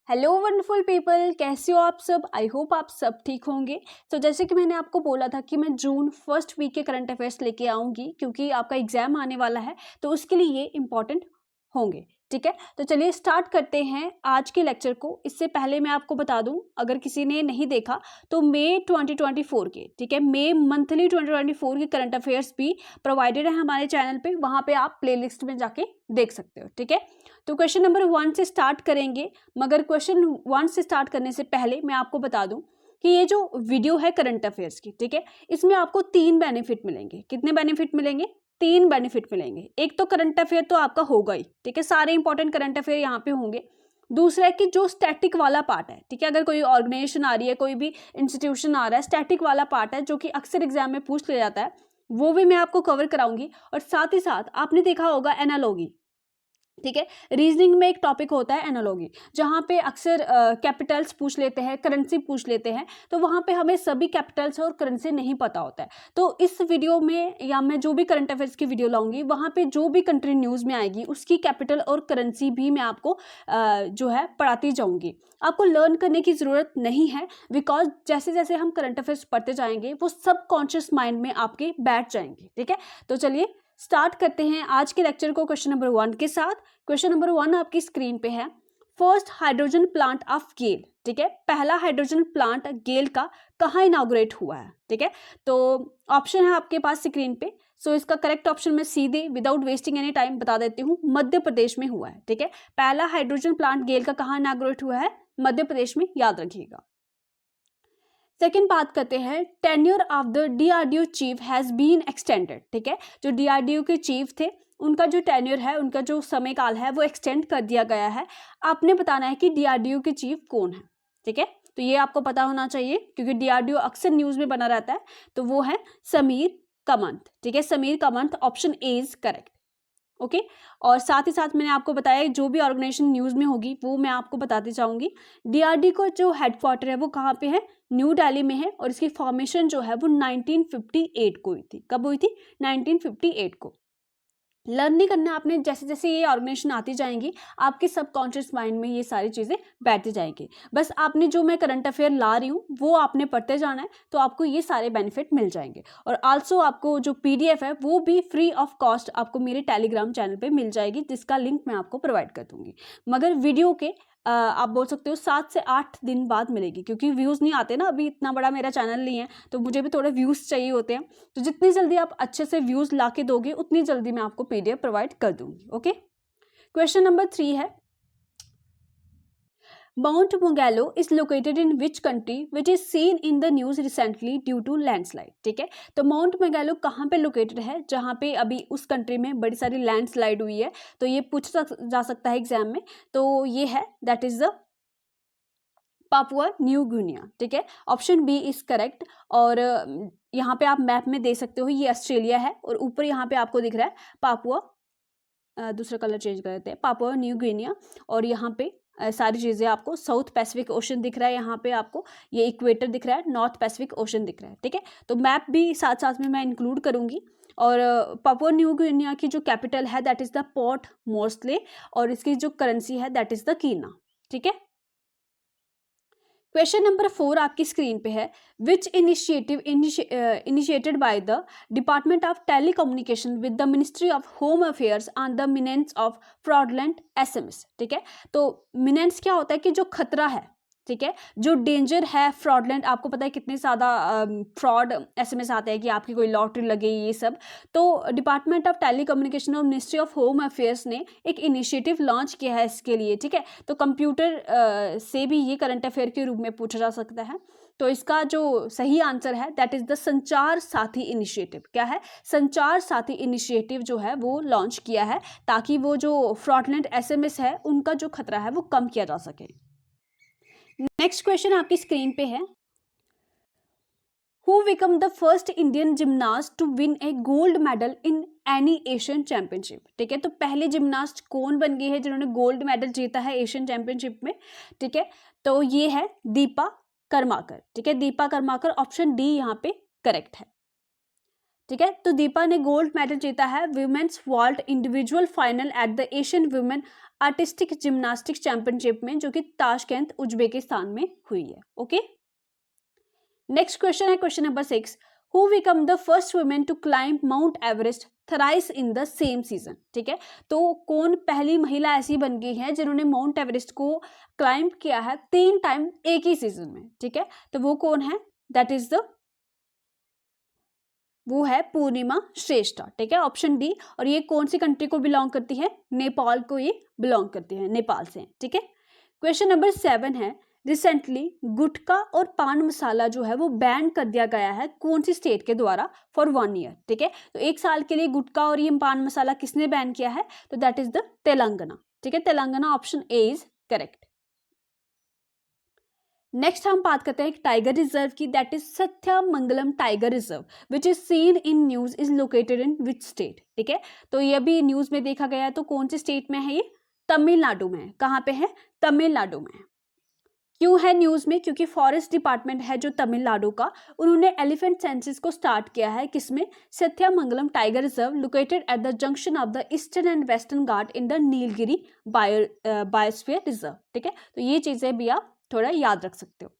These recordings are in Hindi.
हेलो वंडरफुल पीपल, कैसे हो आप सब। आई होप आप सब ठीक होंगे। तो जैसे कि मैंने आपको बोला था कि मैं जून फर्स्ट वीक के करंट अफेयर्स लेके आऊँगी, क्योंकि आपका एग्जाम आने वाला है तो उसके लिए ये इंपॉर्टेंट होंगे। ठीक है, तो चलिए स्टार्ट करते हैं आज के लेक्चर को। इससे पहले मैं आपको बता दूं, अगर किसी ने नहीं देखा तो मई 2024 के, ठीक है, मई मंथली 2024 के करंट अफेयर्स भी प्रोवाइडेड है हमारे चैनल पे, वहां पे आप प्लेलिस्ट में जाके देख सकते हो। ठीक है, तो क्वेश्चन नंबर 1 से स्टार्ट करेंगे, मगर क्वेश्चन 1 से स्टार्ट करने से पहले मैं आपको बता दूं कि ये जो वीडियो है करंट अफेयर्स की, ठीक है, इसमें आपको 3 बेनिफिट मिलेंगे। कितने बेनिफिट मिलेंगे? 3 बेनिफिट मिलेंगे। एक तो करंट अफेयर तो आपका होगा ही, ठीक है, सारे इंपॉर्टेंट करंट अफेयर यहाँ पे होंगे। दूसरा है कि जो स्टैटिक वाला पार्ट है, ठीक है, अगर कोई ऑर्गेनाइजेशन आ रही है, कोई भी इंस्टीट्यूशन आ रहा है, स्टैटिक वाला पार्ट है जो कि अक्सर एग्जाम में पूछ लिया जाता है, वो भी मैं आपको कवर कराऊंगी। और साथ ही साथ आपने देखा होगा एनालॉगी, ठीक है, रीजनिंग में एक टॉपिक होता है एनालॉगी, जहाँ पे अक्सर कैपिटल्स पूछ लेते हैं, करेंसी पूछ लेते हैं, तो वहाँ पे हमें सभी कैपिटल्स और करेंसी नहीं पता होता है। तो इस वीडियो में, या मैं जो भी करंट अफेयर्स की वीडियो लाऊंगी, वहाँ पे जो भी कंट्री न्यूज़ में आएगी उसकी कैपिटल और करेंसी भी मैं आपको जो है पढ़ाती जाऊँगी। आपको लर्न करने की ज़रूरत नहीं है, बिकॉज जैसे जैसे हम करंट अफेयर्स पढ़ते जाएंगे वो सब कॉन्शियस माइंड में आपके बैठ जाएंगे। ठीक है, तो चलिए स्टार्ट करते हैं आज के लेक्चर को क्वेश्चन नंबर 1 के साथ। क्वेश्चन नंबर 1 आपकी स्क्रीन पे है। फर्स्ट हाइड्रोजन प्लांट ऑफ गेल, ठीक है, पहला हाइड्रोजन प्लांट गेल का कहाँ इनॉग्रेट हुआ है? ठीक है, तो ऑप्शन है आपके पास स्क्रीन पे। सो इसका करेक्ट ऑप्शन मैं सीधे विदाउट वेस्टिंग एनी टाइम बता देती हूँ, मध्य प्रदेश में हुआ है। ठीक है, पहला हाइड्रोजन प्लांट गेल का कहाँ इनॉग्रेट हुआ है? मध्य प्रदेश में, याद रखिएगा। सेकेंड बात करते हैं, tenure of the DRDO chief has been extended. ठीक है, जो डीआरडीओ के चीफ थे उनका जो टेन्योर है, उनका जो समय काल है वो एक्सटेंड कर दिया गया है। आपने बताना है कि डीआरडीओ के चीफ कौन है। ठीक है, तो ये आपको पता होना चाहिए क्योंकि डीआरडीओ अक्सर न्यूज में बना रहता है। तो वो है समीर कामंत। ठीक है, Sameer Kamant, option A is correct. Okay, और साथ ही साथ मैंने आपको बताया जो भी ऑर्गेनाइजेशन न्यूज़ में होगी वो मैं आपको बताती जाऊंगी। डीआरडी को जो हेडक्वार्टर है वो कहाँ पे है? न्यू दिल्ली में है, और इसकी फॉर्मेशन जो है वो 1958 को हुई थी। कब हुई थी? 1958 को। लर्न नहीं करना आपने, जैसे जैसे ये ऑर्गेनाइजेशन आती जाएंगी आपके सबकॉन्शियस माइंड में ये सारी चीज़ें बैठती जाएंगी। बस आपने जो मैं करंट अफेयर ला रही हूँ वो आपने पढ़ते जाना है, तो आपको ये सारे बेनिफिट मिल जाएंगे। और आल्सो आपको जो पीडीएफ है वो भी फ्री ऑफ कॉस्ट आपको मेरे टेलीग्राम चैनल पे मिल जाएगी, जिसका लिंक मैं आपको प्रोवाइड कर दूंगी। मगर वीडियो के आप बोल सकते हो 7 से 8 दिन बाद मिलेगी, क्योंकि व्यूज़ नहीं आते ना, अभी इतना बड़ा मेरा चैनल नहीं है, तो मुझे भी थोड़े व्यूज़ चाहिए होते हैं। तो जितनी जल्दी आप अच्छे से व्यूज़ ला के दोगे उतनी जल्दी मैं आपको पीडीएफ प्रोवाइड कर दूंगी। ओके, क्वेश्चन नंबर 3 है, Mount Mugello is located in which country which is seen in the news recently due to landslide. ठीक है, तो माउंट मोगेलो कहाँ पे लोकेटेड है जहाँ पे अभी उस कंट्री में बड़ी सारी लैंडस्लाइड हुई है? तो ये पूछ जा सकता है एग्जाम में। तो ये है, that is the Papua new Guinea. ठीक है, ऑप्शन बी इज करेक्ट। और यहाँ पे आप मैप में दे सकते हो, ये ऑस्ट्रेलिया है, और ऊपर यहाँ पे आपको दिख रहा है पापुआ, दूसरा कलर चेंज कर देते हैं, पापुआ न्यू गिनिया। और यहाँ पे सारी चीज़ें आपको साउथ पैसिफिक ओशन दिख रहा है, यहाँ पे आपको ये इक्वेटर दिख रहा है, नॉर्थ पैसिफिक ओशन दिख रहा है। ठीक है, तो मैप भी साथ साथ में मैं इंक्लूड करूँगी। और पापुआ न्यू गिनिया की जो कैपिटल है दैट इज़ द पोर्ट मोर्सले, और इसकी जो करेंसी है दैट इज़ द कीना। ठीक है, क्वेश्चन नंबर 4 आपकी स्क्रीन पे है, which initiative initiated by the department of telecommunication with the ministry of home affairs on the मिनेंस of fraudulent SMS. ठीक है, तो मिनेंस क्या होता है कि जो खतरा है, ठीक है, जो डेंजर है फ्रॉडलेंट, आपको पता है कितने ज़्यादा फ्रॉड एसएमएस आते हैं कि आपकी कोई लॉटरी लगे, ये सब। तो डिपार्टमेंट ऑफ टेलीकम्युनिकेशन और मिनिस्ट्री ऑफ होम अफेयर्स ने एक इनिशिएटिव लॉन्च किया है इसके लिए। ठीक है, तो कंप्यूटर से भी ये करंट अफेयर के रूप में पूछा जा सकता है। तो इसका जो सही आंसर है दैट इज द संचार साथी इनिशिएटिव। क्या है? संचार साथी इनिशिएटिव जो है वो लॉन्च किया है, ताकि वो जो फ्रॉडलेंट एसएमएस है उनका जो खतरा है वो कम किया जा सके। नेक्स्ट क्वेश्चन आपकी स्क्रीन पे है, who become the first Indian gymnast to win a gold medal in any Asian championship. ठीक है, तो पहले जिमनास्ट कौन बन गए हैं जिन्होंने गोल्ड मेडल जीता है एशियन चैंपियनशिप में? ठीक है, तो ये है दीपा कर्माकर। ठीक है, दीपा कर्माकर, ऑप्शन डी यहाँ पे करेक्ट है। ठीक है। तो दीपा ने गोल्ड मेडल जीता है women's vault individual final at the Asian women artistic gymnastic championship में, जो कि ताशकंद उज्बेकिस्तान में हुई है। ओके, नेक्स्ट क्वेश्चन है question number 6, who become the first women to climb Mount Everest thrice in the same season. ठीक है, तो कौन पहली महिला ऐसी बन गई है जिन्होंने माउंट एवरेस्ट को क्लाइंब किया है 3 टाइम एक ही सीजन में। ठीक है, तो वो कौन है, दैट इज द वो है पूर्णिमा श्रेष्ठा। ठीक है, ऑप्शन डी। और ये कौन सी कंट्री को बिलोंग करती है, नेपाल को ये बिलोंग करती है, नेपाल से। ठीक है, क्वेश्चन नंबर 7 है, रिसेंटली गुटखा और पान मसाला जो है वो बैन कर दिया गया है कौन सी स्टेट के द्वारा फॉर 1 ईयर। ठीक है, तो 1 साल के लिए गुटखा और ये पान मसाला किसने बैन किया है, तो दैट इज द तेलंगाना। ठीक है, Telangana, option A is correct. Next हम बात करते हैं एक टाइगर रिजर्व की, that is Sathyamangalam tiger reserve which is seen in news is located in which state. ठीक है, तो ये भी न्यूज में देखा गया है, तो कौन से स्टेट में है ये, तमिलनाडु में है। कहाँ पे है, तमिलनाडु में। क्यों है न्यूज में, क्योंकि फॉरेस्ट डिपार्टमेंट है जो तमिलनाडु का, उन्होंने एलिफेंट सेंसस को स्टार्ट किया है किसमें, Sathyamangalam tiger reserve located at the junction of the eastern and western Ghat in the Nilgiri biosphere reserve. ठीक है, तो ये चीजें भी आप थोड़ा याद रख सकते हो।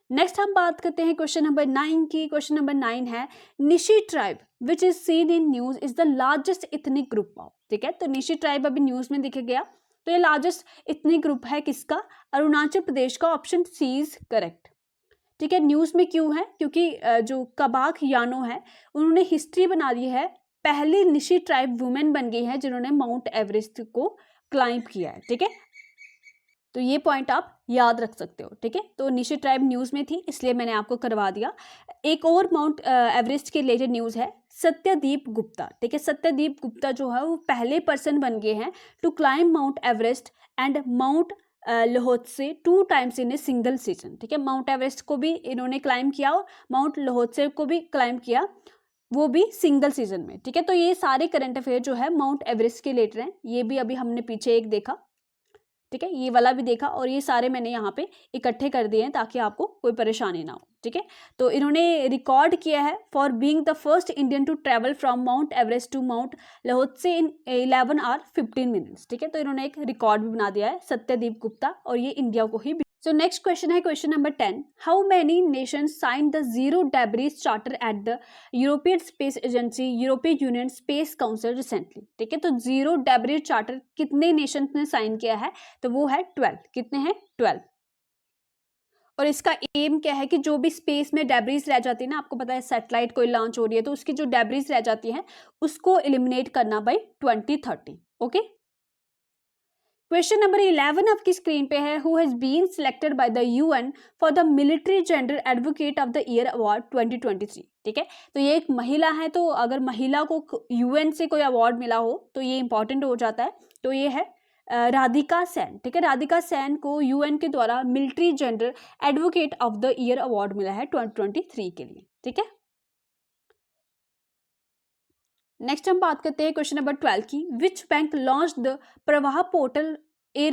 नेक्स्ट हम बात करते हैं क्वेश्चन नंबर 9 की। क्वेश्चन नंबर 9 है, Nishi tribe which is seen in news is the largest ethnic group of. ठीक है, तो निशी ट्राइब अभी न्यूज में दिख गया, तो ये लार्जेस्ट इथनिक ग्रुप है किसका, अरुणाचल प्रदेश का, ऑप्शन सी इज करेक्ट। ठीक है, न्यूज में क्यों है, क्योंकि जो कबाक यानो है उन्होंने हिस्ट्री बना दी है, पहली निशी ट्राइब वुमेन बन गई है जिन्होंने माउंट एवरेस्ट को क्लाइंब किया है। ठीक है, तो ये पॉइंट आप याद रख सकते हो। ठीक है, तो निशी ट्राइब न्यूज में थी इसलिए मैंने आपको करवा दिया। एक और माउंट एवरेस्ट के रिलेटेड न्यूज है, सत्यदीप गुप्ता। ठीक है, सत्यदीप गुप्ता जो है वो पहले पर्सन बन गए हैं to climb Mount Everest and Mount Lhotse 2 times in a single season. ठीक है, माउंट एवरेस्ट को भी इन्होंने क्लाइंब किया और माउंट लोहोत्से को भी क्लाइंब किया, वो भी सिंगल सीजन में। ठीक है, तो ये सारे करंट अफेयर जो है माउंट एवरेस्ट के रिलेटेड हैं, ये भी अभी हमने पीछे एक देखा। ठीक है, ये वाला भी देखा, और ये सारे मैंने यहाँ पे इकट्ठे कर दिए हैं ताकि आपको कोई परेशानी ना हो। ठीक है, तो इन्होंने रिकॉर्ड किया है for being the first Indian to travel from Mount Everest to Mount Lhotse in 11 hour 15 minutes. ठीक है, तो इन्होंने एक रिकॉर्ड भी बना दिया है, सत्यदीप गुप्ता, और ये इंडिया को ही। सो नेक्स्ट क्वेश्चन है question number 10, how many nations sign the zero debris charter at the European Space Agency European Union Space Council recently. ठीक है, तो जीरो डेब्रीज चार्टर कितने नेशंस ने साइन किया है, तो वो है 12। कितने हैं, 12। और इसका एम क्या है कि जो भी स्पेस में डेब्रीज रह जाती है ना, आपको पता है सैटेलाइट कोई लॉन्च हो रही है तो उसकी जो डेब्रीज रह जाती है उसको एलिमिनेट करना बाई 2030। ओके, क्वेश्चन नंबर 11 आपकी स्क्रीन पे है, who has been selected by the UN for the military gender advocate of the year award 2023। ठीक है, तो ये एक महिला है, तो अगर महिला को यूएन से कोई अवार्ड मिला हो तो ये इंपॉर्टेंट हो जाता है, तो ये है राधिका सेन। ठीक है, राधिका सेन को यूएन के द्वारा military gender advocate of the year award मिला है 2023 के लिए। ठीक है, नेक्स्ट हम बात करते हैं क्वेश्चन नंबर 12 की, which bank launch the Pravaah portal a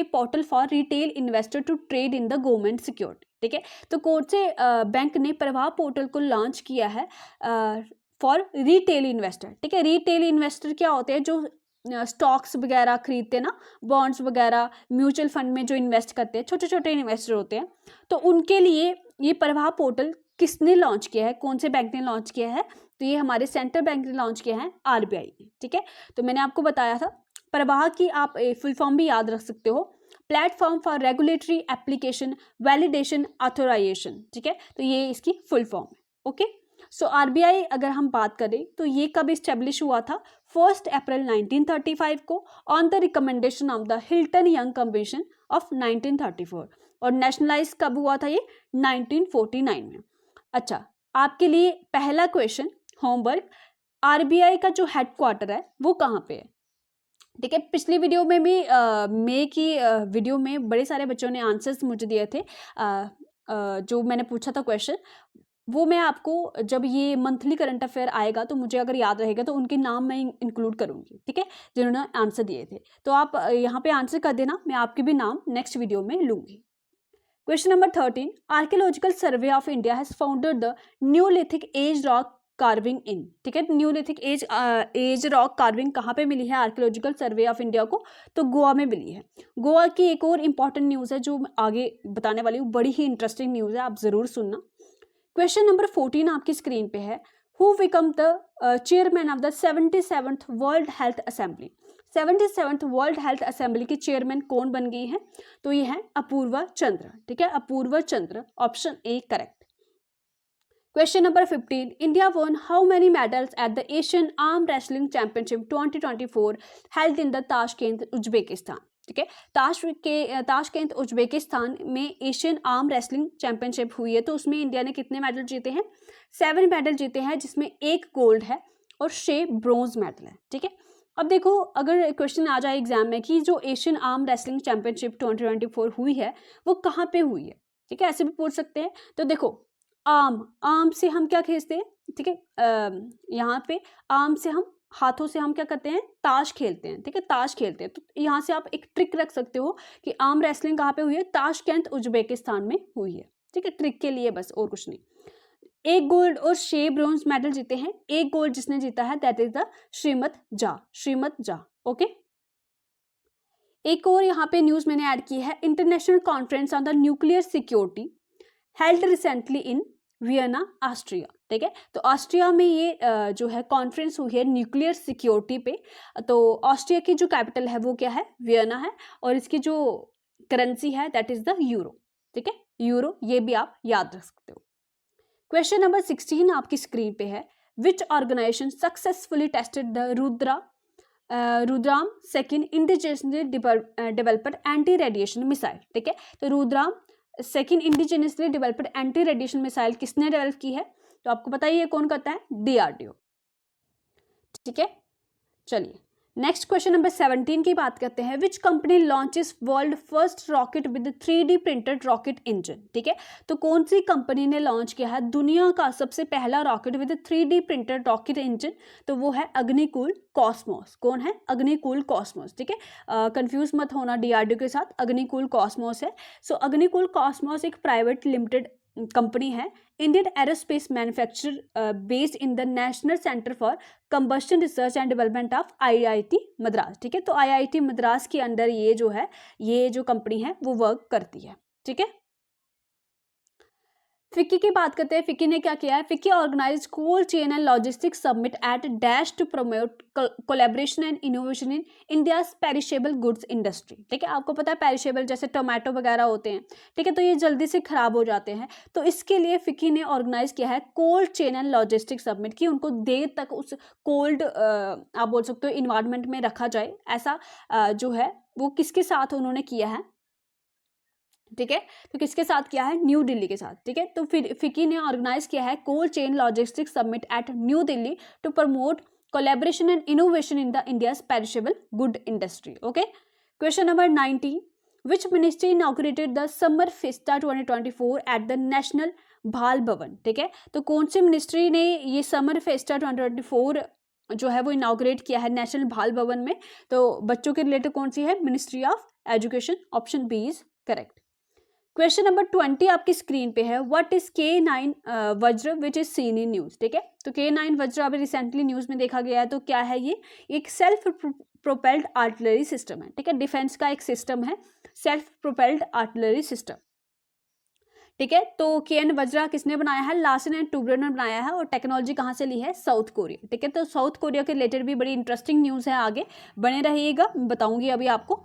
portal for retail investor to trade in the government security. ठीक है, तो कौन से बैंक ने प्रवाह पोर्टल को लॉन्च किया है फॉर रिटेल इन्वेस्टर। ठीक है, रिटेल इन्वेस्टर क्या होते हैं, जो स्टॉक्स वगैरह खरीदते हैं ना, बॉन्ड्स वगैरह, म्यूचुअल फंड में जो इन्वेस्ट करते हैं, छोटे छोटे इन्वेस्टर होते हैं, तो उनके लिए ये प्रवाह पोर्टल किसने लॉन्च किया है, कौन से बैंक ने लॉन्च किया है, तो ये हमारे सेंट्रल बैंक ने लॉन्च किया है, आरबीआई ने। ठीक है, तो मैंने आपको बताया था प्रवाह की आप फुल फॉर्म भी याद रख सकते हो, platform for regulatory application validation authorisation. ठीक है, तो ये इसकी फुल फॉर्म है। ओके, सो आरबीआई अगर हम बात करें तो ये कब इस्टेब्लिश हुआ था, 1 अप्रैल 1935 को on the recommendation of the Hilton young commission of 1934, और नेशनलाइज कब हुआ था ये 1949 में। अच्छा, आपके लिए पहला क्वेश्चन होमवर्क, आरबीआई का जो हेडक्वार्टर है वो कहाँ पे है। ठीक है, पिछली वीडियो में भी मई की वीडियो में बड़े सारे बच्चों ने आंसर्स मुझे दिए थे, जो मैंने पूछा था क्वेश्चन, वो मैं आपको जब ये मंथली करंट अफेयर आएगा तो मुझे अगर याद रहेगा तो उनके नाम मैं इंक्लूड करूंगी। ठीक है, जिन्होंने आंसर दिए थे, तो आप यहाँ पे आंसर कर देना, मैं आपके भी नाम नेक्स्ट वीडियो में लूंगी। Question number 13, archaeological survey of India has founded the neolithic age rock carving in, ठीक है। न्यूलिथिक एज रॉक कार्विंग कहाँ पे मिली है आर्कियोलॉजिकल सर्वे ऑफ इंडिया को, तो गोवा में मिली है। गोवा की एक और इम्पॉर्टेंट न्यूज़ है जो मैं आगे बताने वाली हूँ, बड़ी ही इंटरेस्टिंग न्यूज़ है, आप ज़रूर सुनना। क्वेश्चन नंबर 14 आपकी स्क्रीन पे है, who become the chairman of the 77th world health assembly. 77th world health assembly की चेयरमैन कौन बन गई है, तो ये है अपूर्वा चंद्र, ठीक है, Apurva Chandra, option A correct. Question number 15, India won how many medals at the Asian arm wrestling championship 2024 held in the Tashkent Uzbekistan, ठीक है। ताशकेंत उज्बेकिस्तान में एशियन आर्म रेसलिंग चैंपियनशिप हुई है, तो उसमें इंडिया ने कितने मेडल जीते हैं, 7 मेडल जीते हैं, जिसमें 1 गोल्ड है और 6 ब्रॉन्ज मेडल है, ठीक है। अब देखो, अगर क्वेश्चन आ जाए एग्जाम में कि जो एशियन आर्म रेसलिंग चैंपियनशिप 2024 हुई है वो कहाँ पे हुई है, ठीक है, ऐसे भी पूछ सकते हैं। तो देखो, आर्म से हम क्या खींचते हैं, ठीक है, यहाँ पे आर्म से हम हाथों से हम क्या करते हैं, ताश खेलते हैं, ठीक है, ताश खेलते हैं। तो यहाँ से आप एक ट्रिक रख सकते हो कि आर्म रेसलिंग कहाँ पे हुई है, ताशकेंत उज्बेकिस्तान में हुई है, ठीक है, ट्रिक के लिए बस, और कुछ नहीं। 1 गोल्ड और 6 ब्रॉन्ज मेडल जीते हैं। 1 गोल्ड जिसने जीता है that is the Shrimat Jha, okay. एक और यहाँ पे न्यूज मैंने ऐड की है, international conference on the nuclear security held recently in Vienna Austria, ठीक है। तो ऑस्ट्रिया में ये जो है कॉन्फ्रेंस हुई है न्यूक्लियर सिक्योरिटी पे। तो ऑस्ट्रिया की जो कैपिटल है वो क्या है, वियना है, और इसकी जो करेंसी है दैट इज द यूरो, ठीक है, यूरो, ये भी आप याद रख सकते हो। क्वेश्चन नंबर 16 आपकी स्क्रीन पे है, which organisation successfully tested the Rudram second indigenously developed anti radiation missile, ठीक है। तो Rudram second indigenously developed anti radiation missile किसने डेवलप की है, तो आपको पता ही है कौन करता है, DRDO, ठीक है। चलिए नेक्स्ट क्वेश्चन नंबर 17 की बात करते हैं, which company launches world first rocket with 3D printed rocket engine, ठीक है। तो कौन सी कंपनी ने लॉन्च किया है दुनिया का सबसे पहला rocket with 3D printed rocket engine, तो वो है अग्निकूल कॉस्मोस। कौन है, अग्निकूल कॉस्मोस, ठीक है, कंफ्यूज मत होना DRDO के साथ, अग्निकूल कॉस्मोस है। सो अग्निकूल कॉस्मोस एक प्राइवेट लिमिटेड कंपनी है, Indian aerospace manufacturer based in the national centre for combustion research and development of IIT Madras, ठीक है। तो IIT मद्रास के अंडर ये जो है, ये जो कंपनी है वो वर्क करती है, ठीक है। फिक्की की बात करते हैं, फिक्की ने क्या किया है, FICCI organise cold chain and logistics summit at dash to promote collaboration and innovation in India's perishable goods industry, ठीक है। आपको पता है पेरिशेबल जैसे टोमेटो वगैरह होते हैं, ठीक है, तो ये जल्दी से खराब हो जाते हैं, तो इसके लिए फिक्की ने ऑर्गेनाइज किया है cold chain and logistics summit, कि उनको देर तक उस कोल्ड आप बोल सकते हो इन्वायरमेंट में रखा जाए, ऐसा जो है वो किसके साथ उन्होंने किया है, ठीक है। तो किसके साथ किया है, न्यू दिल्ली के साथ, ठीक है। तो फिर फिक्की ने ऑर्गेनाइज किया है cold chain logistics summit at New Delhi to promote collaboration and innovation in the India's perishable good industry, okay. Question number 19, which ministry inaugurated the summer festa 2024 at the national Bal Bhavan, ठीक है। तो कौन सी मिनिस्ट्री ने ये समर फेस्टा 2024 जो है वो इनॉग्रेट किया है नेशनल बाल भवन में, तो बच्चों के रिलेटेड कौन सी है, ministry of education, option B is correct. Question number 20 आपकी स्क्रीन पे है, what is K9 Vajra which is seen in news, ठीक है। तो K9 वज्र अभी रिसेंटली न्यूज में देखा गया है, तो क्या है ये, एक सेल्फ प्रोपेल्ड आर्टिलरी सिस्टम है, ठीक है, डिफेंस का एक सिस्टम है, सेल्फ प्रोपेल्ड आर्टिलरी सिस्टम, ठीक है। तो K9 वज्रा किसने बनाया है, लार्सन एंड टूब्रो ने बनाया है, और टेक्नोलॉजी कहाँ से ली है, साउथ कोरिया, ठीक है। तो साउथ कोरिया के रिलेटेड भी बड़ी इंटरेस्टिंग न्यूज है, आगे बने रहिएगा, बताऊंगी अभी आपको।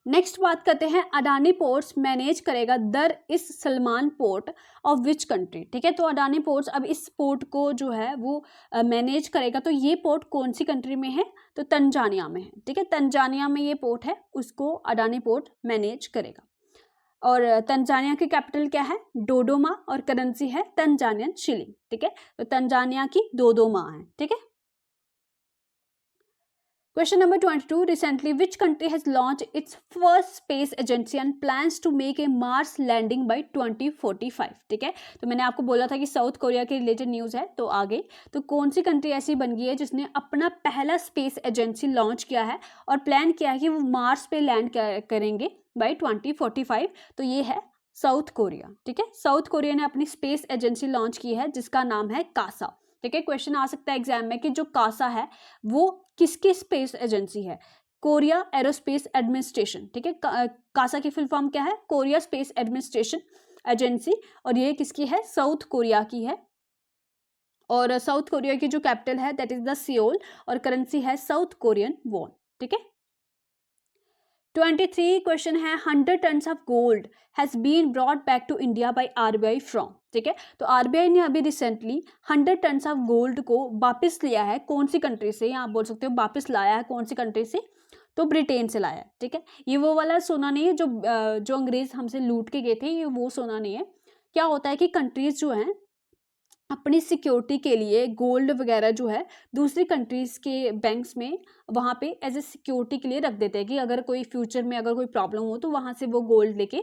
नेक्स्ट बात करते हैं, अडानी पोर्ट्स मैनेज करेगा दर इस Salman port of which country, ठीक है। तो अडानी पोर्ट्स अब इस पोर्ट को जो है वो मैनेज करेगा, तो ये पोर्ट कौन सी कंट्री में है, तो तंजानिया में है, ठीक है, तंजानिया में ये पोर्ट है, उसको अडानी पोर्ट मैनेज करेगा। और तंजानिया की कैपिटल क्या है, डोडोमा, और करेंसी है तंजानियन शिलिंग, ठीक है। तो तंजानिया की डोडोमा है, ठीक है। Question number 22, recently which country has launched its first space agency and plans to make a Mars landing by 2045, ठीक है। तो मैंने आपको बोला था कि साउथ कोरिया के रिलेटेड न्यूज़ है, तो आगे तो कौन सी कंट्री ऐसी बन गई है जिसने अपना पहला स्पेस एजेंसी लॉन्च किया है और प्लान किया है कि वो मार्स पे लैंड करेंगे बाय 2045, तो ये है साउथ कोरिया, ठीक है। साउथ कोरिया ने अपनी स्पेस एजेंसी लॉन्च की है जिसका नाम है कासा, ठीक है। क्वेश्चन आ सकता है एग्जाम में कि जो कासा है वो किसकी स्पेस एजेंसी है? कोरिया एरोस्पेस एडमिनिस्ट्रेशन, ठीक है। कासा की फुल फॉर्म क्या है? कोरिया स्पेस एडमिनिस्ट्रेशन एजेंसी, और ये किसकी है? साउथ कोरिया की है। और साउथ कोरिया की जो कैपिटल है दैट इज द सियोल, और करेंसी है साउथ कोरियन वॉन, ठीक है। 23 क्वेश्चन है 100 tons of gold has been brought back to India by RBI from, ठीक है। तो आरबीआई ने अभी रिसेंटली 100 टन्स ऑफ गोल्ड को वापस लिया है, कौन सी कंट्री से? या आप बोल सकते हो वापस लाया है कौन सी कंट्री से? तो ब्रिटेन से लाया है, ठीक है। ये वो वाला सोना नहीं है जो अंग्रेज हमसे लूट के गए थे, ये वो सोना नहीं है। क्या होता है कि कंट्रीज जो हैं अपनी सिक्योरिटी के लिए गोल्ड वगैरह जो है दूसरी कंट्रीज़ के बैंक्स में वहाँ पे एज ए सिक्योरिटी के लिए रख देते हैं कि अगर कोई फ्यूचर में अगर कोई प्रॉब्लम हो तो वहाँ से वो गोल्ड लेके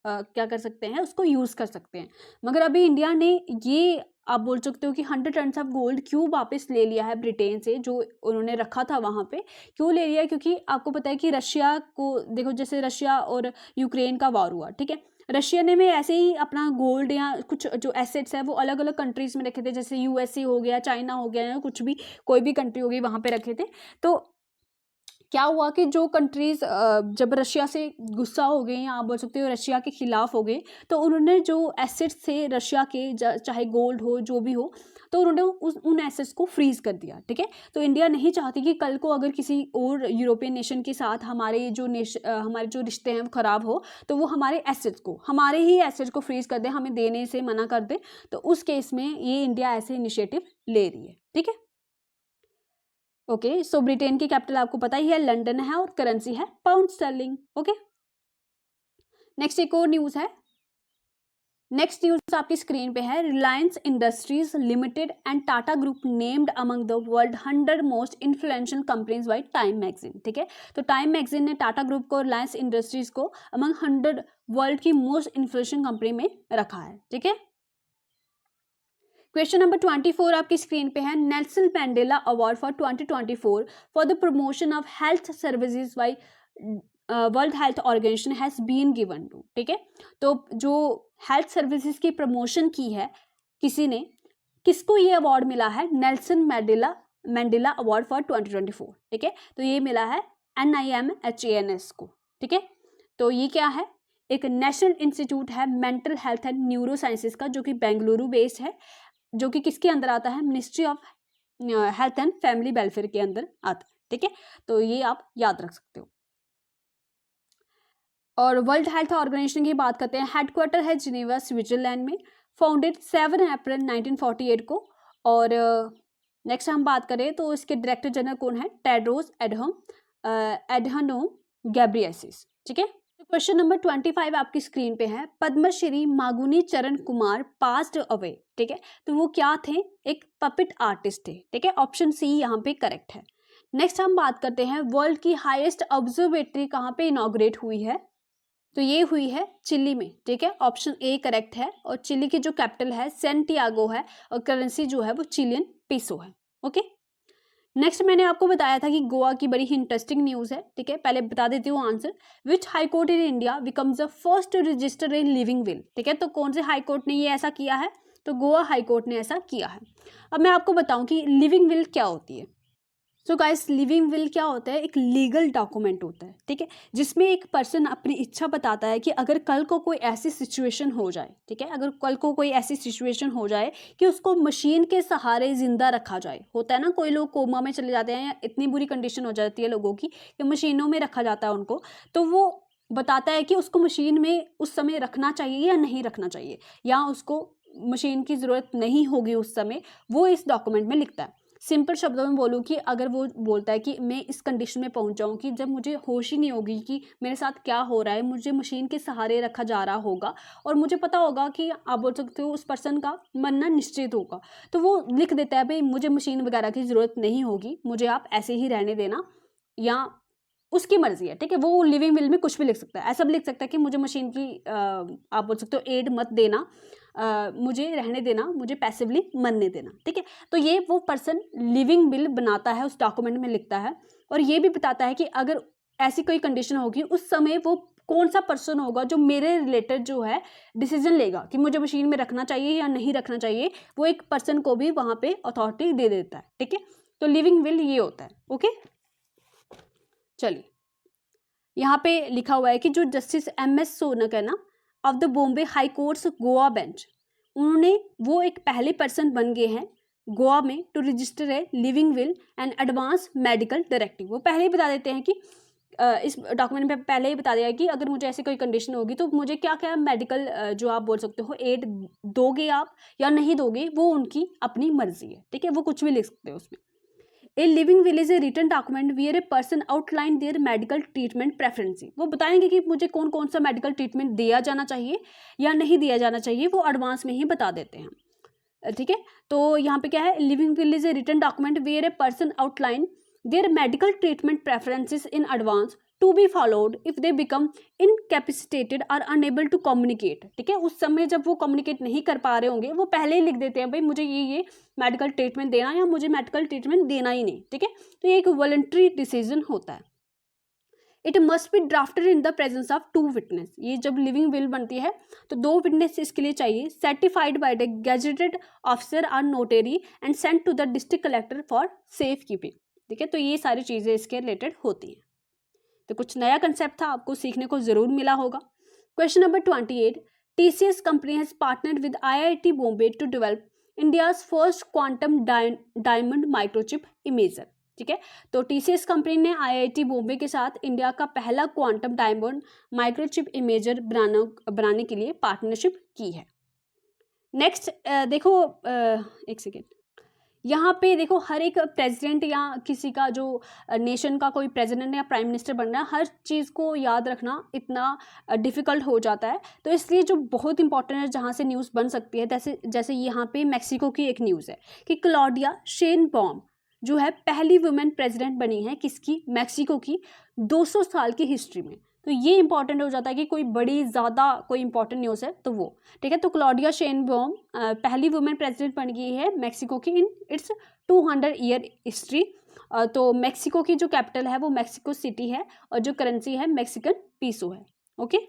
क्या कर सकते हैं, उसको यूज़ कर सकते हैं। मगर अभी इंडिया ने ये आप बोल सकते हो कि 100 टन्स ऑफ गोल्ड क्यों वापस ले लिया है ब्रिटेन से, जो उन्होंने रखा था वहाँ पे क्यों ले लिया? क्योंकि आपको पता है कि रशिया को देखो, जैसे रशिया और यूक्रेन का वॉर हुआ, ठीक है। रशिया ने में ऐसे ही अपना गोल्ड या कुछ जो एसेट्स है वो अलग अलग कंट्रीज़ में रखे थे, जैसे यूएसए हो गया, चाइना हो गया, या कुछ भी कोई भी कंट्री हो गई वहाँ पे रखे थे। तो क्या हुआ कि जो कंट्रीज़ जब रशिया से गुस्सा हो गए, या आप बोल सकते हो रशिया के खिलाफ हो गए, तो उन्होंने जो एसेट्स थे रशिया के, चाहे गोल्ड हो जो भी हो, तो उन्होंने उन एसेट्स को फ्रीज कर दिया, ठीक है। तो इंडिया नहीं चाहती कि कल को अगर किसी और यूरोपियन नेशन के साथ हमारे जो रिश्ते हैं वो ख़राब हो, तो वो हमारे ही एसेट्स को फ्रीज कर दे, हमें देने से मना कर दे। तो उस केस में ये इंडिया ऐसे इनिशिएटिव ले रही है, ठीक है। ओके, सो ब्रिटेन की कैपिटल आपको पता ही है लंदन है, और करेंसी है पाउंड स्टर्लिंग, ओके। नेक्स्ट एक और न्यूज़ है। नेक्स्ट न्यूज़ आपकी स्क्रीन पे है, Reliance industries limited and Tata group named among the world 100 most influential companies by time magazine, ठीक है। तो टाइम मैगजीन ने टाटा ग्रुप को, रिलायंस इंडस्ट्रीज को अमंग 100 वर्ल्ड की मोस्ट इन्फ्लुएंशियल कंपनी में रखा है, ठीक है। क्वेश्चन नंबर 24 आपकी स्क्रीन पे है, Nelson Mandela award for 2024 for the promotion of health services by World Health Organization has been given to, ठीक है। तो जो हेल्थ सर्विसेज की प्रमोशन की है किसी ने, किसको ये अवार्ड मिला है? नेल्सन मैंडेला अवार्ड फॉर 2024, ठीक है। तो ये मिला है NIMHANS को, ठीक है। तो ये क्या है? एक नेशनल इंस्टीट्यूट है mental health and neuro sciences का, जो कि बेंगलुरु बेस्ड है, जो कि किसके अंदर आता है? Ministry of health and family welfare के अंदर आता है, ठीक है। तो ये आप याद रख सकते हो। और वर्ल्ड हेल्थ ऑर्गेनाइजेशन की बात करते हैं, हेडक्वार्टर है जिनेवा स्विट्जरलैंड में, फाउंडेड 7 अप्रैल 1948 को। और नेक्स्ट हम बात करें तो इसके डायरेक्टर जनरल कौन है? टेड्रोस एडहानोम गैब्रियसिस, ठीक है। क्वेश्चन नंबर 25 आपकी स्क्रीन पे है, पद्मश्री मागुनी चरण कुमार पास्ड अवे, ठीक है। तो वो क्या थे? एक पपेट आर्टिस्ट थे, ठीक है। ऑप्शन सी यहाँ पे करेक्ट है। नेक्स्ट हम बात करते हैं, वर्ल्ड की हाईएस्ट ऑब्जर्वेटरी कहाँ पे इनॉग्रेट हुई है? तो ये हुई है चिली में, ठीक है। ऑप्शन ए करेक्ट है, और चिली की जो कैपिटल है सैंटियागो है, और करेंसी जो है वो चिलियन पेसो है, ओके। नेक्स्ट मैंने आपको बताया था कि गोवा की बड़ी ही इंटरेस्टिंग न्यूज़ है, ठीक है। पहले बता देती हूँ answer. Which high court in India becomes the first to register a living will, ठीक है। तो कौन से हाई कोर्ट ने ये ऐसा किया है? तो गोवा हाई कोर्ट ने ऐसा किया है। अब मैं आपको बताऊँ कि लिविंग विल क्या होती है। सो गाइस, लिविंग विल क्या होता है? एक लीगल डॉक्यूमेंट होता है, ठीक है, जिसमें एक पर्सन अपनी इच्छा बताता है कि अगर कल को कोई ऐसी सिचुएशन हो जाए, ठीक है, अगर कल को कोई ऐसी सिचुएशन हो जाए कि उसको मशीन के सहारे जिंदा रखा जाए। होता है ना, कोई लोग कोमा में चले जाते हैं, या इतनी बुरी कंडीशन हो जाती है लोगों की कि मशीनों में रखा जाता है उनको, तो वो बताता है कि उसको मशीन में उस समय रखना चाहिए या नहीं रखना चाहिए, या उसको मशीन की ज़रूरत नहीं होगी उस समय, वो इस डॉक्यूमेंट में लिखता है। सिंपल शब्दों में बोलूँ कि अगर वो बोलता है कि मैं इस कंडीशन में पहुंच जाऊँ कि जब मुझे होश ही नहीं होगी कि मेरे साथ क्या हो रहा है, मुझे मशीन के सहारे रखा जा रहा होगा, और मुझे पता होगा कि आप बोल सकते हो उस पर्सन का मरना निश्चित होगा, तो वो लिख देता है भाई मुझे मशीन वगैरह की ज़रूरत नहीं होगी, मुझे आप ऐसे ही रहने देना, या उसकी मर्जी है, ठीक है। वो लिविंग विल में कुछ भी लिख सकता है, ऐसा भी लिख सकता है कि मुझे मशीन की आप बोल सकते हो एड मत देना, मुझे रहने देना, मुझे पैसिवली मरने देना, ठीक है। तो ये वो पर्सन लिविंग विल बनाता है, उस डॉक्यूमेंट में लिखता है, और ये भी बताता है कि अगर ऐसी कोई कंडीशन होगी उस समय वो कौन सा पर्सन होगा जो मेरे रिलेटेड जो है डिसीजन लेगा कि मुझे मशीन में रखना चाहिए या नहीं रखना चाहिए, वो एक पर्सन को भी वहाँ पे अथॉरिटी दे देता है, ठीक है। तो लिविंग विल ये होता है, ओके। चलिए, यहाँ पे लिखा हुआ है कि जो जस्टिस MS सोनक है ना, of the Bombay high courts Goa bench, उन्होंने वो एक पहले पर्सन बन गए हैं गोवा में टू रजिस्टर है living will and advance medical directive. वो पहले ही बता देते हैं कि इस डॉक्यूमेंट में पहले ही बता दिया है कि अगर मुझे ऐसी कोई कंडीशन होगी तो मुझे क्या क्या मेडिकल जो आप बोल सकते हो एड दोगे आप या नहीं दोगे, वो उनकी अपनी मर्जी है, ठीक है। वो कुछ भी लिख सकते हो उसमें। A living will is a written document where a person outline their medical treatment preference. वो बताएंगे कि मुझे कौन कौन सा मेडिकल ट्रीटमेंट दिया जाना चाहिए या नहीं दिया जाना चाहिए, वो एडवांस में ही बता देते हैं, ठीक है। तो यहाँ पे क्या है, living will is a written document where a person outline their medical treatment preferences in advance to be followed if they become incapacitated और अनएबल टू कम्युनिकेट, ठीक है। उस समय जब वो कम्युनिकेट नहीं कर पा रहे होंगे, वो पहले ही लिख देते हैं भाई मुझे ये मेडिकल ट्रीटमेंट देना या मुझे मेडिकल ट्रीटमेंट देना ही नहीं, ठीक है। तो ये एक वॉलंटरी डिसीजन होता है। It must be drafted in the presence of 2 witness. ये जब लिविंग विल बनती है तो 2 विटनेस इसके लिए चाहिए, certified by the gazetted officer और notary and sent to the district collector for safe keeping, ठीक है। तो ये सारी चीज़ें इसके रिलेटेड होती हैं। तो कुछ नया कंसेप्ट था, आपको सीखने को जरूर मिला होगा। Question number 28, TCS company has partnered with IIT Bombay to develop India's first quantum diamond microchip imager, ठीक है। तो TCS कंपनी ने IIT बॉम्बे के साथ इंडिया का पहला क्वांटम डायमंड माइक्रोचिप इमेजर बनाने के लिए पार्टनरशिप की है। नेक्स्ट देखो, एक सेकेंड, यहाँ पे देखो, हर एक प्रेसिडेंट या किसी का जो नेशन का कोई प्रेसिडेंट या प्राइम मिनिस्टर बनना है, हर चीज़ को याद रखना इतना डिफ़िकल्ट हो जाता है। तो इसलिए जो बहुत इंपॉर्टेंट है, जहाँ से न्यूज़ बन सकती है, जैसे यहाँ पे मैक्सिको की एक न्यूज़ है कि क्लॉडिया शेनबॉम जो है पहली वुमेन प्रेसिडेंट बनी है, किसकी, मैक्सिको की, 200 साल की हिस्ट्री में। तो ये इंपॉर्टेंट हो जाता है कि कोई बड़ी ज़्यादा कोई इंपॉर्टेंट न्यूज़ है तो वो, ठीक है। तो क्लॉडिया शेनबॉम पहली वुमेन प्रेसिडेंट बन गई है मैक्सिको की इन इट्स 200 ईयर हिस्ट्री। तो मैक्सिको की जो कैपिटल है वो मैक्सिको सिटी है और जो करेंसी है मैक्सिकन पीसो है, ओके।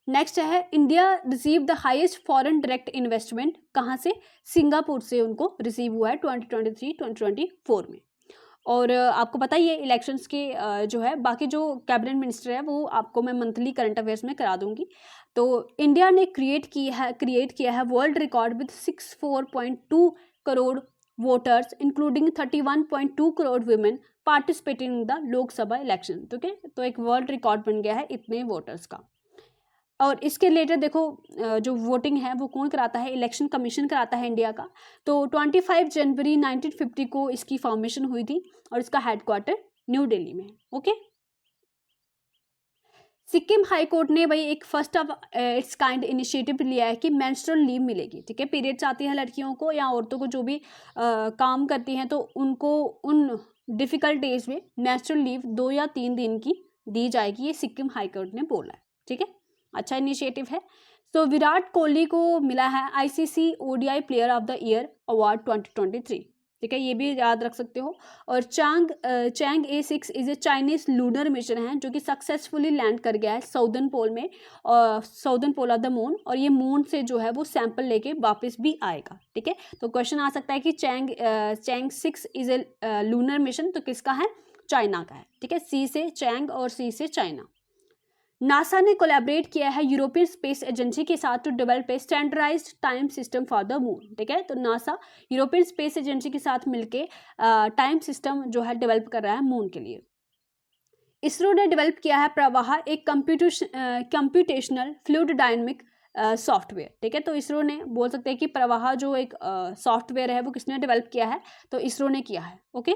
नेक्स्ट है, India receive the highest foreign direct investment, कहाँ से, सिंगापुर से उनको रिसीव हुआ है 2023-2024 में। और आपको पता ही है इलेक्शंस के जो है बाकी जो कैबिनेट मिनिस्टर है वो आपको मैं मंथली करंट अफेयर्स में करा दूंगी। तो इंडिया ने क्रिएट किया है world record with 64.2 crore voters including 31.2 crore women participating in the Lok Sabha election, ठीक है। तो एक वर्ल्ड रिकॉर्ड बन गया है इतने वोटर्स का। और इसके रिलेटेड देखो, जो वोटिंग है वो कौन कराता है, इलेक्शन कमीशन कराता है इंडिया का। तो 25 जनवरी 1950 को इसकी फॉर्मेशन हुई थी और इसका हेडक्वार्टर न्यू दिल्ली में, ओके। सिक्किम हाई कोर्ट ने भाई एक first of its kind initiative लिया है कि मेंस्ट्रुअल लीव मिलेगी, ठीक है। पीरियड्स आती हैं लड़कियों को या औरतों को जो भी काम करती हैं, तो उनको उन डिफ़िकल्ट डेज में मेंस्ट्रुअल लीव 2 या 3 दिन की दी जाएगी, ये सिक्किम हाई कोर्ट ने बोला है, ठीक है। अच्छा इनिशिएटिव है। तो विराट कोहली को मिला है ICC ODI player of the year award 2023, ठीक है, ये भी याद रख सकते हो। और Chang'e A6 is a Chinese lunar mission है जो कि सक्सेसफुली लैंड कर गया है साउदर्न पोल में, और southern pole of the moon, और ये मून से जो है वो सैंपल लेके वापस भी आएगा, ठीक है। तो क्वेश्चन आ सकता है कि Chang'e 6 is a lunar mission, तो किसका है, चाइना का है, ठीक है। C से चैंग और C से चाइना। नासा ने कोलैबोरेट किया है यूरोपियन स्पेस एजेंसी के साथ to develop a standardised time system for the moon, ठीक है। तो नासा यूरोपियन स्पेस एजेंसी के साथ मिलके टाइम सिस्टम जो है डेवलप कर रहा है मून के लिए। इसरो ने डेवलप किया है प्रवाह, एक कंप्यूटेशनल फ्लूइड डायनेमिक सॉफ्टवेयर, ठीक है। तो इसरो ने बोल सकते हैं कि प्रवाह जो एक सॉफ्टवेयर है वो किसने डेवलप किया है, तो इसरो ने किया है, ओके।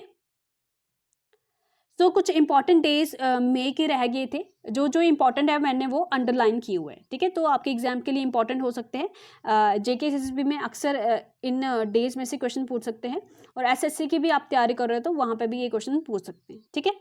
तो कुछ इंपॉर्टेंट डेज मई के रह गए थे, जो इंपॉर्टेंट है मैंने वो अंडरलाइन किए हुए हैं, ठीक है। तो आपके एग्जाम के लिए इंपॉर्टेंट हो सकते हैं। JKSSB में अक्सर इन डेज में से क्वेश्चन पूछ सकते हैं, और SSC की भी आप तैयारी कर रहे हो तो वहाँ पे भी ये क्वेश्चन पूछ सकते हैं, ठीक है।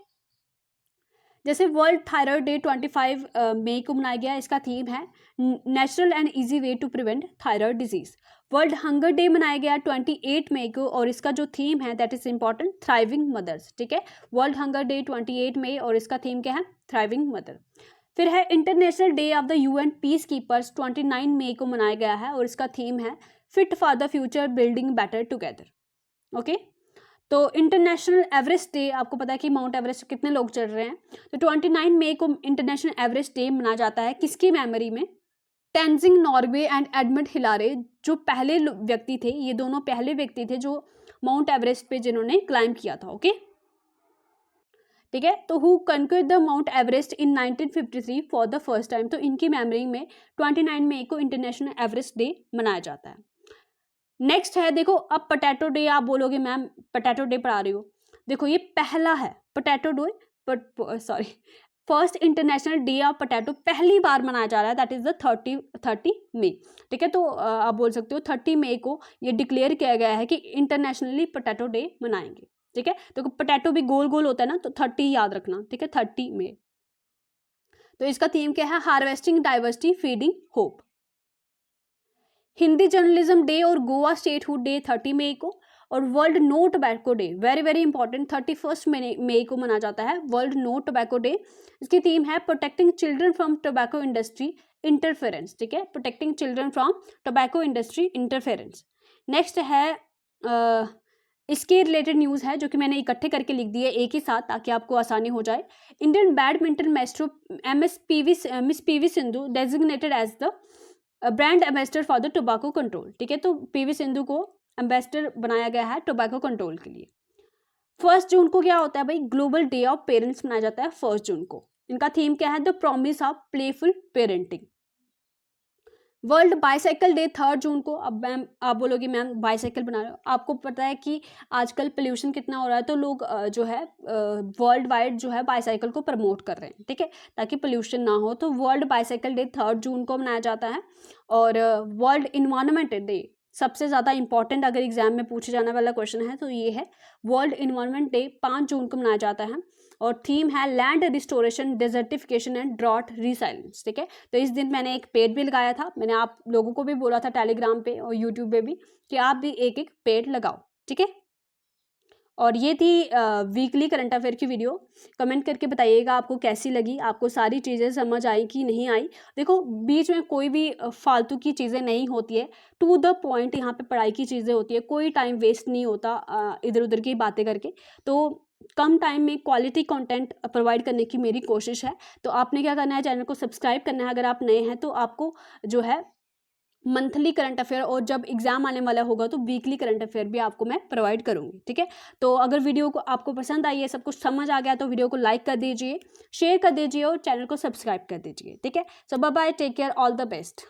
जैसे वर्ल्ड थायराइड डे 25 मई को मनाया गया, इसका थीम है natural and easy way to prevent thyroid disease. World Hunger Day मनाया गया 28 मई को और इसका जो थीम है that is important, thriving mothers. ठीक है, वर्ल्ड हंगर डे 28 मई और इसका थीम क्या है, थ्राइविंग मदर। फिर है international day of the UN peace keepers 29 मई को मनाया गया है और इसका थीम है fit for the future building better together. Okay, तो इंटरनेशनल एवरेस्ट डे, आपको पता है कि माउंट एवरेस्ट कितने लोग चढ़ रहे हैं, तो 29 मई को इंटरनेशनल एवरेस्ट डे मनाया जाता है, किसकी मेमोरी में, टेंजिंग नॉर्वे एंड एडमंड हिलारे जो पहले व्यक्ति थे, ये दोनों पहले व्यक्ति थे जो माउंट एवरेस्ट पे जिन्होंने क्लाइंब किया था। ओके, ठीक है, तो who conquered the Mount Everest in 1953 for the first time, तो इनकी मेमोरी में 29 मई को इंटरनेशनल एवरेस्ट डे मनाया जाता है। नेक्स्ट है, देखो अब पोटैटो डे, आप बोलोगे मैम पोटैटो डे पढ़ा रही हो, देखो ये पहला है potato day, sorry first international day of potato पहली बार मनाया जा रहा है, दैट इज द 30 मई। ठीक है, तो आप बोल सकते हो 30 मई को ये डिक्लेयर किया गया है कि इंटरनेशनली पोटैटो डे मनाएंगे। ठीक है, तो पोटैटो भी गोल गोल होता है ना, तो 30 याद रखना। ठीक है, 30 मई। तो इसका थीम क्या है, harvesting diversity feeding hope. Hindi journalism day और गोवा स्टेटहुड डे 30 मई को, और World No Tobacco Day very very important 31 मई को मनाया जाता है, वर्ल्ड नो टोबैको डे। इसकी थीम है protecting children from tobacco industry interference. ठीक है, protecting children from tobacco industry interference. Next है इसके रिलेटेड न्यूज़ है जो कि मैंने इकट्ठे करके लिख दी है एक ही साथ ताकि आपको आसानी हो जाए। Indian badminton maestro miss PV Sindhu designated as the brand ambassador for the tobacco control. ठीक है, तो पीवी सिंधु को एम्बेसडर बनाया गया है टोबैको कंट्रोल के लिए। 1 जून को क्या होता है भाई, ग्लोबल डे ऑफ पेरेंट्स मनाया जाता है 1 जून को। इनका थीम क्या है, the promise of playful parenting. World bicycle day 3 जून को। अब मैम आप बोलोगे मैम बाईसाइकिल बना रहे हो, आपको पता है कि आजकल पोल्यूशन कितना हो रहा है, तो लोग जो है वर्ल्ड वाइड जो है बाईसाइकिल को प्रमोट कर रहे हैं। ठीक है, ताकि पोल्यूशन ना हो, तो वर्ल्ड बाईसाइकिल डे 3 जून को मनाया जाता है। और वर्ल्ड इन्वायरमेंट डे सबसे ज़्यादा इंपॉर्टेंट अगर एग्जाम में पूछे जाने वाला क्वेश्चन है तो ये है, वर्ल्ड इन्वायरमेंट डे 5 जून को मनाया जाता है और थीम है land restoration desertification and drought resilience. ठीक है, तो इस दिन मैंने एक पेड़ भी लगाया था, मैंने आप लोगों को भी बोला था टेलीग्राम पे और यूट्यूब पे भी कि आप भी एक एक पेड़ लगाओ। ठीक है, और ये थी वीकली करंट अफेयर की वीडियो। कमेंट करके बताइएगा आपको कैसी लगी, आपको सारी चीज़ें समझ आई कि नहीं आई। देखो बीच में कोई भी फालतू की चीज़ें नहीं होती है, टू द पॉइंट यहाँ पे पढ़ाई की चीज़ें होती है, कोई टाइम वेस्ट नहीं होता इधर उधर की बातें करके। तो कम टाइम में क्वालिटी कंटेंट प्रोवाइड करने की मेरी कोशिश है। तो आपने क्या करना है, चैनल को सब्सक्राइब करना है अगर आप नए हैं, तो आपको जो है मंथली करंट अफेयर और जब एग्जाम आने वाला होगा तो वीकली करंट अफेयर भी आपको मैं प्रोवाइड करूंगी। ठीक है, तो अगर वीडियो को आपको पसंद आई है, सब कुछ समझ आ गया, तो वीडियो को लाइक कर दीजिए, शेयर कर दीजिए और चैनल को सब्सक्राइब कर दीजिए। ठीक है, so bye bye, take care, all the best.